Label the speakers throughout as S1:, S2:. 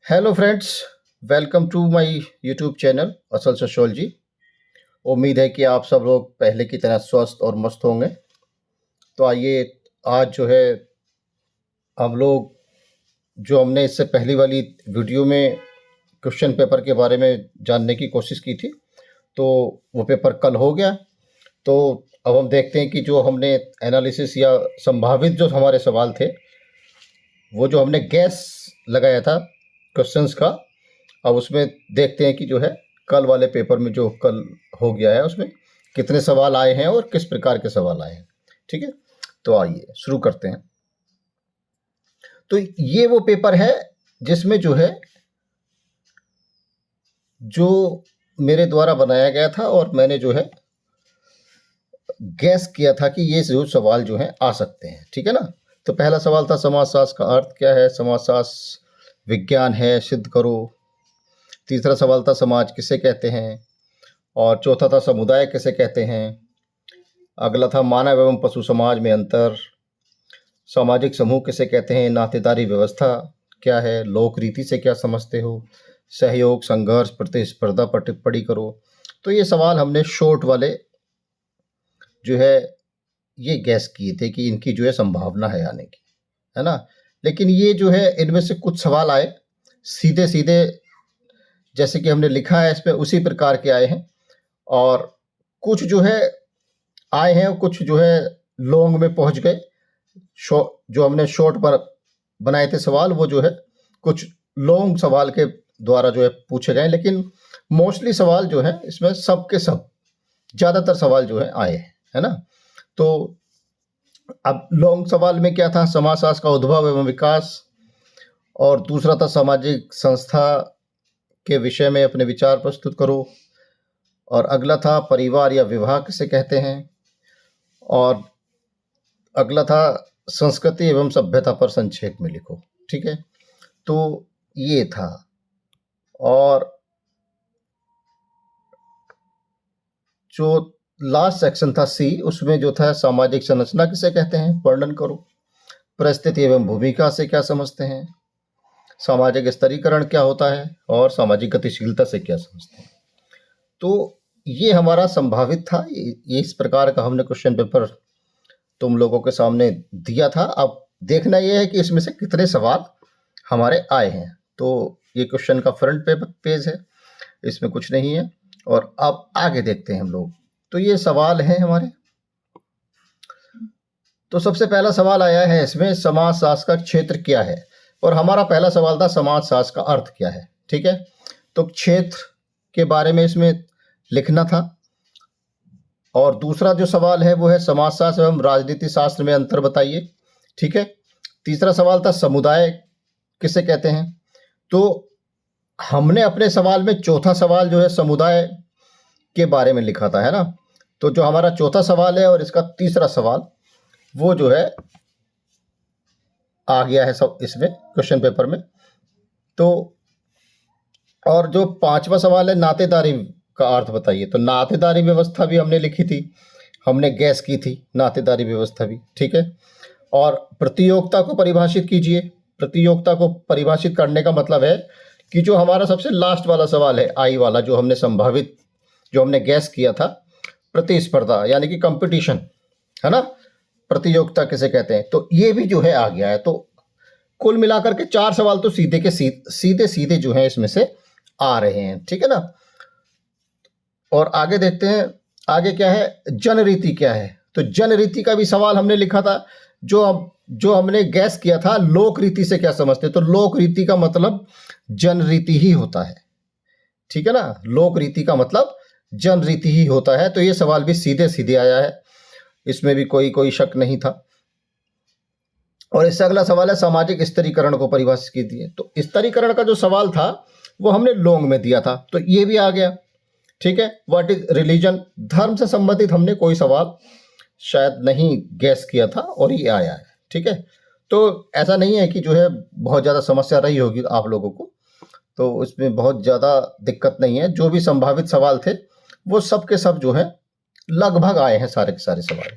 S1: Hello friends, welcome to my YouTube channel Asal sociology. उम्मीद है कि आप सब लोग पहले की तरह स्वस्थ और मस्त होंगे। तो आइए, आज जो है हम लोग जो हमने इससे पहली वाली वीडियो में क्वेश्चन पेपर के बारे में जानने की कोशिश की थी, तो वो पेपर कल हो गया। तो अब हम देखते हैं कि जो हमने एनालिसिस या संभावित जो हमारे सवाल थे, वो जो हमने गैस लगाया था क्वेश्चंस का, अब उसमें देखते हैं कि जो है कल वाले पेपर में जो कल हो गया है उसमें कितने सवाल आए हैं और किस प्रकार के सवाल आए हैं। ठीक है, तो आइए शुरू करते हैं। तो ये वो पेपर है जिसमें जो है जो मेरे द्वारा बनाया गया था और मैंने जो है गैस किया था कि ये जो सवाल जो हैं आ सकते हैं। ठीक है ना। तो पहला सवाल था समाजशास्त्र का अर्थ क्या है, समाजशास्त्र विज्ञान है, सिद्ध करो। तीसरा सवाल था समाज किसे कहते हैं, और चौथा था समुदाय किसे कहते हैं। अगला था मानव एवं पशु समाज में अंतर, सामाजिक समूह किसे कहते हैं, नातेदारी व्यवस्था क्या है, लोक रीति से क्या समझते हो, सहयोग, संघर्ष, प्रतिस्पर्धा पर टिप्पणी करो। तो ये सवाल हमने शॉर्ट वाले जो है ये गैस किए थे कि इनकी जो है संभावना है आने की, है ना। लेकिन ये जो है इनमें से कुछ सवाल आए सीधे सीधे, जैसे कि हमने लिखा है इसमें उसी प्रकार के आए हैं, और कुछ जो है आए हैं और कुछ जो है लॉन्ग में पहुंच गए। जो हमने शॉर्ट पर बनाए थे सवाल, वो जो है कुछ लॉन्ग सवाल के द्वारा जो है पूछे गए, लेकिन मोस्टली सवाल जो है इसमें सब के सब ज़्यादातर सवाल जो है आए हैं, है ना। तो अब लॉन्ग सवाल में क्या था, समाजशास्त्र का उद्भव एवं विकास, और दूसरा था सामाजिक संस्था के विषय में अपने विचार प्रस्तुत करो, और अगला था परिवार या विवाह किसे कहते हैं, और अगला था संस्कृति एवं सभ्यता पर संक्षेप में लिखो। ठीक है, तो ये था। और जो लास्ट सेक्शन था सी, उसमें जो था सामाजिक संरचना किसे कहते हैं, वर्णन करो। परिस्थिति एवं भूमिका से क्या समझते हैं, सामाजिक स्तरीकरण क्या होता है, और सामाजिक गतिशीलता से क्या समझते हैं। तो ये हमारा संभावित था। ये इस प्रकार का हमने क्वेश्चन पेपर तुम लोगों के सामने दिया था। अब देखना ये है कि इसमें से कितने सवाल हमारे आए हैं। तो ये क्वेश्चन का फ्रंट पेज है, इसमें कुछ नहीं है। और अब आगे देखते हैं हम लोग। तो ये सवाल हैं हमारे। तो सबसे पहला सवाल आया है इसमें, समाजशास्त्र का क्षेत्र क्या है। और हमारा पहला सवाल था समाजशास्त्र का अर्थ क्या है। ठीक है, तो क्षेत्र के बारे में इसमें लिखना था। और दूसरा जो सवाल है वो है समाजशास्त्र एवं राजनीति शास्त्र में अंतर बताइए। ठीक है, तीसरा सवाल था समुदाय किसे कहते हैं। तो हमने अपने सवाल में चौथा सवाल जो है समुदाय के बारे में लिखा था, है ना। तो जो हमारा चौथा सवाल है और इसका तीसरा सवाल वो जो है आ गया है सब इसमें क्वेश्चन पेपर में। तो और जो पांचवा सवाल है नातेदारी का अर्थ बताइए, तो नातेदारी व्यवस्था भी हमने लिखी थी, हमने गैस की थी नातेदारी व्यवस्था भी। ठीक है, और प्रतियोगिता को परिभाषित कीजिए। प्रतियोगिता को परिभाषित करने का मतलब है कि जो हमारा सबसे लास्ट वाला सवाल है आई वाला, जो हमने संभावित जो हमने गैस किया था, प्रतिस्पर्धा यानी कि कंपटीशन, है ना, प्रतियोगिता किसे कहते हैं। तो ये भी जो है आ गया है। तो कुल मिलाकर के चार सवाल तो सीधे के सीधे सीधे जो है इसमें से आ रहे हैं। ठीक है ना। और आगे देखते हैं, आगे क्या है, जनरीति क्या है। तो जनरीति का भी सवाल हमने लिखा था। जो हमने गैस किया था लोक रीति से क्या समझते हैं, तो लोक रीति का मतलब जनरीति ही होता है। ठीक है ना, लोक रीति का मतलब जनरीति ही होता है। तो ये सवाल भी सीधे सीधे आया है, इसमें भी कोई शक नहीं था। और इससे अगला सवाल है सामाजिक स्तरीकरण को परिभाषित कीजिए। तो स्तरीकरण का जो सवाल था वो हमने लॉन्ग में दिया था, तो ये भी आ गया। ठीक है, व्हाट इज रिलीजन, धर्म से संबंधित हमने कोई सवाल शायद नहीं गैस किया था और ये आया है। ठीक है, तो ऐसा नहीं है कि जो है बहुत ज़्यादा समस्या रही होगी आप लोगों को, तो इसमें बहुत ज़्यादा दिक्कत नहीं है। जो भी संभावित सवाल थे वो सब के सब जो है लगभग आए हैं, सारे के सारे सवाल।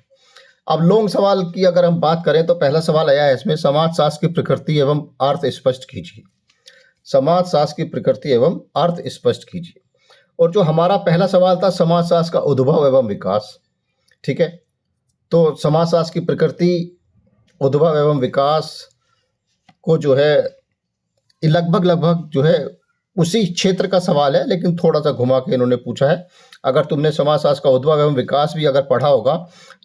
S1: अब लॉन्ग सवाल की अगर हम बात करें तो पहला सवाल आया है इसमें, समाजशास्त्र की प्रकृति एवं अर्थ स्पष्ट कीजिए। समाजशास्त्र की प्रकृति एवं अर्थ स्पष्ट कीजिए। और जो हमारा पहला सवाल था समाजशास्त्र का उद्भव एवं विकास, ठीक है, तो समाजशास्त्र की प्रकृति, उद्भव एवं विकास को जो है ये लगभग जो है उसी क्षेत्र का सवाल है, लेकिन थोड़ा सा घुमा के इन्होंने पूछा है। अगर तुमने समाजशास्त्र का उद्भव एवं विकास भी अगर पढ़ा होगा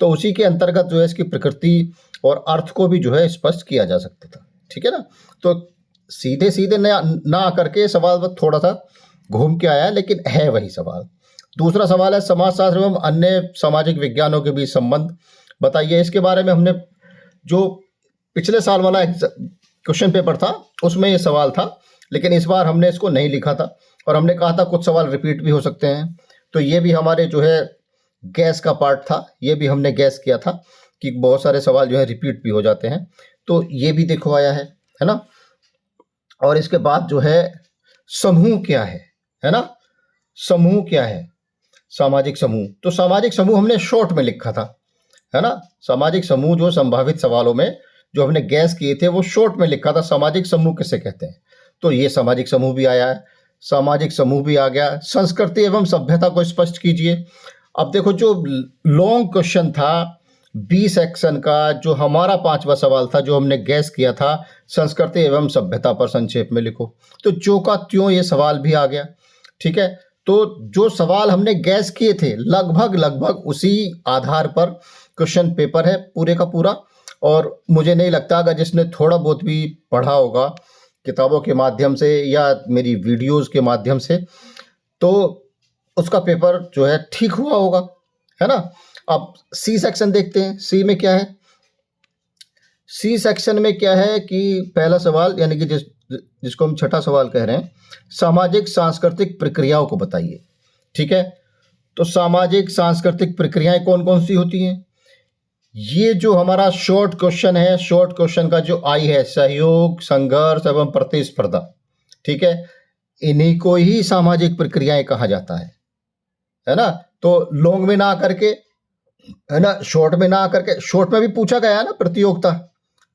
S1: तो उसी के अंतर्गत जो है इसकी प्रकृति और अर्थ को भी जो है स्पष्ट किया जा सकता था, ठीक है ना। तो सीधे सीधे ना करके सवाल पर थोड़ा सा घूम के आया है, लेकिन है वही सवाल। दूसरा सवाल है समाजशास्त्र एवं अन्य सामाजिक विज्ञानों के बीच संबंध बताइए। इसके बारे में हमने जो पिछले साल वाला क्वेश्चन पेपर था उसमें ये सवाल था, लेकिन इस बार हमने इसको नहीं लिखा था और हमने कहा था कुछ सवाल रिपीट भी हो सकते हैं। तो ये भी हमारे जो है गैस का पार्ट था, ये भी हमने गैस किया था कि बहुत सारे सवाल जो है रिपीट भी हो जाते हैं। तो ये भी देखो आया है ना। और इसके बाद जो है समूह क्या है ना, समूह क्या है, सामाजिक समूह। तो सामाजिक समूह हमने शॉर्ट में लिखा था, है ना। सामाजिक समूह जो संभावित सवालों में जो हमने गैस किए थे वो शॉर्ट में लिखा था, सामाजिक समूह किसे कहते हैं। तो ये सामाजिक समूह भी आया है, सामाजिक समूह भी आ गया। संस्कृति एवं सभ्यता को स्पष्ट कीजिए। अब देखो जो लॉन्ग क्वेश्चन था बी सेक्शन का, जो हमारा 5वां सवाल था जो हमने गैस किया था, संस्कृति एवं सभ्यता पर संक्षेप में लिखो। तो जो का त्यों ये सवाल भी आ गया, ठीक है। तो जो सवाल हमने गैस किए थे लगभग उसी आधार पर क्वेश्चन पेपर है पूरे का पूरा। और मुझे नहीं लगता अगर जिसने थोड़ा बहुत भी पढ़ा होगा किताबों के माध्यम से या मेरी वीडियोस के माध्यम से, तो उसका पेपर जो है ठीक हुआ होगा, है ना। अब सी सेक्शन देखते हैं। सी में क्या है, सी सेक्शन में क्या है कि पहला सवाल यानी कि जिसको हम छठा सवाल कह रहे हैं, सामाजिक सांस्कृतिक प्रक्रियाओं को बताइए, ठीक है। तो सामाजिक सांस्कृतिक प्रक्रियाएं कौन कौन सी होती हैं, ये जो हमारा शॉर्ट क्वेश्चन है, शॉर्ट क्वेश्चन का जो आई है सहयोग, संघर्ष एवं प्रतिस्पर्धा, ठीक है, इन्हीं को ही सामाजिक प्रक्रियाएं कहा जाता है ना। तो लॉन्ग में ना करके, है ना, शॉर्ट में ना करके, शॉर्ट में भी पूछा गया है ना, प्रतियोगिता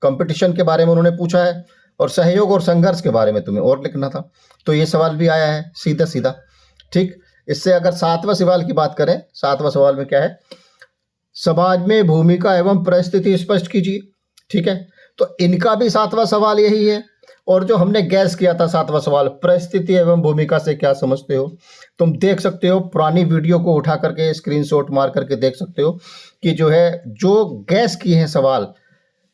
S1: कंपटीशन के बारे में उन्होंने पूछा है, और सहयोग और संघर्ष के बारे में तुम्हें और लिखना था। तो ये सवाल भी आया है सीधा सीधा, ठीक। इससे अगर 7वां सवाल की बात करें, 7वां सवाल में क्या है, समाज में भूमिका एवं परिस्थिति स्पष्ट कीजिए, ठीक है। तो इनका भी 7वां सवाल यही है। और जो हमने गैस किया था 7वां सवाल, परिस्थिति एवं भूमिका से क्या समझते हो, तुम देख सकते हो पुरानी वीडियो को उठा करके स्क्रीनशॉट मार करके देख सकते हो कि जो है जो गैस किए हैं सवाल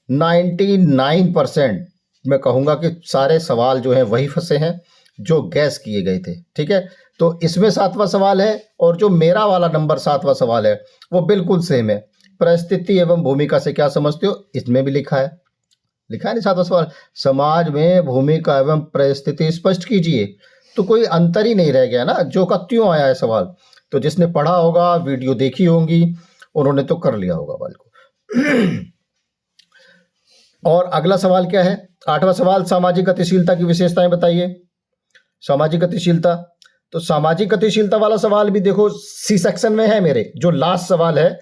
S1: 99% मैं कहूँगा कि सारे सवाल जो हैं वही फंसे हैं जो गैस किए गए थे, ठीक है। तो इसमें 7वां सवाल है और जो मेरा वाला नंबर 7वां सवाल है वो बिल्कुल सेम है। परिस्थिति एवं भूमिका से क्या समझते हो, इसमें भी लिखा है नहीं 7वां सवाल, समाज में भूमिका एवं परिस्थिति स्पष्ट कीजिए। तो कोई अंतर ही नहीं रह गया ना, जो का त्यों आया है सवाल। तो जिसने पढ़ा होगा, वीडियो देखी होंगी, उन्होंने तो कर लिया होगा बाल को। और अगला सवाल क्या है, 8वां सवाल, सामाजिक गतिशीलता की विशेषताएं बताइए। सामाजिक गतिशीलता, तो सामाजिक गतिशीलता वाला सवाल भी देखो सी सेक्शन में है मेरे। जो लास्ट सवाल है,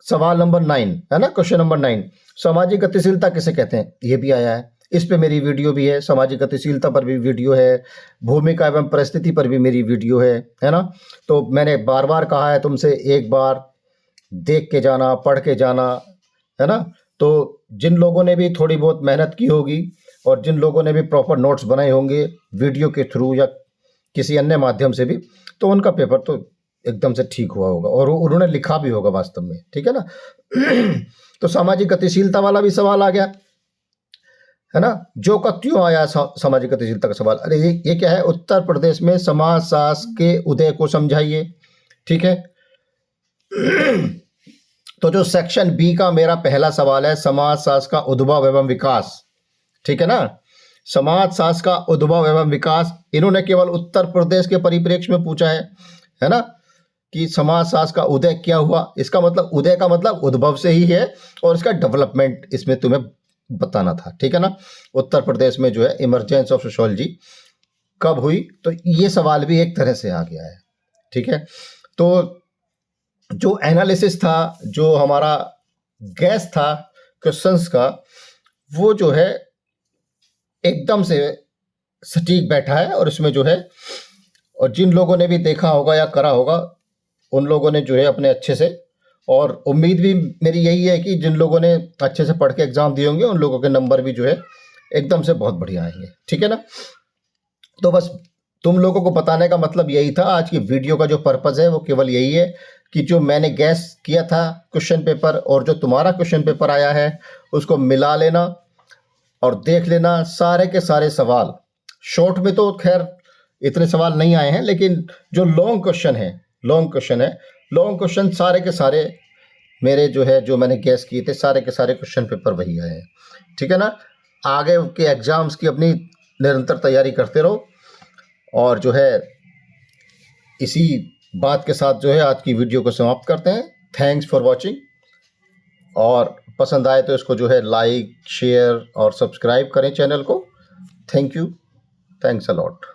S1: सवाल नंबर 9 है ना, क्वेश्चन नंबर 9, सामाजिक गतिशीलता किसे कहते हैं, ये भी आया है। इस पे मेरी वीडियो भी है, सामाजिक गतिशीलता पर भी वीडियो है, भूमिका एवं परिस्थिति पर भी मेरी वीडियो है ना। तो मैंने बार बार कहा है तुमसे, एक बार देख के जाना, पढ़ के जाना, है ना। तो जिन लोगों ने भी थोड़ी बहुत मेहनत की होगी और जिन लोगों ने भी प्रॉपर नोट्स बनाए होंगे वीडियो के थ्रू या किसी अन्य माध्यम से भी, तो उनका पेपर तो एकदम से ठीक हुआ होगा और उन्होंने लिखा भी होगा वास्तव में, ठीक है ना। तो सामाजिक गतिशीलता वाला भी सवाल आ गया, है ना। जो का क्यों आया सामाजिक गतिशीलता का सवाल, अरे ये क्या है, उत्तर प्रदेश में समाजशास्त्र के उदय को समझाइए, ठीक है। तो जो सेक्शन बी का मेरा पहला सवाल है, समाजशास्त्र का उद्भव एवं विकास, ठीक है ना। समाजशास्त्र का उद्भव एवं विकास, इन्होंने केवल उत्तर प्रदेश के परिप्रेक्ष्य में पूछा है ना, कि समाजशास्त्र का उदय क्या हुआ। इसका मतलब उदय का मतलब उद्भव से ही है और इसका डेवलपमेंट इसमें तुम्हें बताना था, ठीक है ना। उत्तर प्रदेश में जो है इमरजेंस ऑफ सोशियोलॉजी कब हुई, तो ये सवाल भी एक तरह से आ गया है, ठीक है। तो जो एनालिसिस था, जो हमारा गैस था क्वेश्चंस का, वो जो है एकदम से सटीक बैठा है और इसमें जो है, और जिन लोगों ने भी देखा होगा या करा होगा उन लोगों ने जो है अपने अच्छे से, और उम्मीद भी मेरी यही है कि जिन लोगों ने अच्छे से पढ़ के एग्ज़ाम दिए होंगे उन लोगों के नंबर भी जो है एकदम से बहुत बढ़िया आएंगे। ठीक है ना। तो बस तुम लोगों को बताने का मतलब यही था। आज की वीडियो का जो पर्पज़ है वो केवल यही है कि जो मैंने गैस किया था क्वेश्चन पेपर और जो तुम्हारा क्वेश्चन पेपर आया है उसको मिला लेना और देख लेना सारे के सारे सवाल। शॉर्ट में तो खैर इतने सवाल नहीं आए हैं, लेकिन जो लॉन्ग क्वेश्चन सारे के सारे मेरे जो है, जो मैंने गैस किए थे सारे के सारे क्वेश्चन पेपर वही आए हैं। ठीक है ना। आगे के एग्जाम्स की अपनी निरंतर तैयारी करते रहो, और जो है इसी बात के साथ जो है आज की वीडियो को समाप्त करते हैं। थैंक्स फॉर वॉचिंग, और पसंद आए तो इसको जो है लाइक, शेयर और सब्सक्राइब करें चैनल को। Thank you, thanks a lot.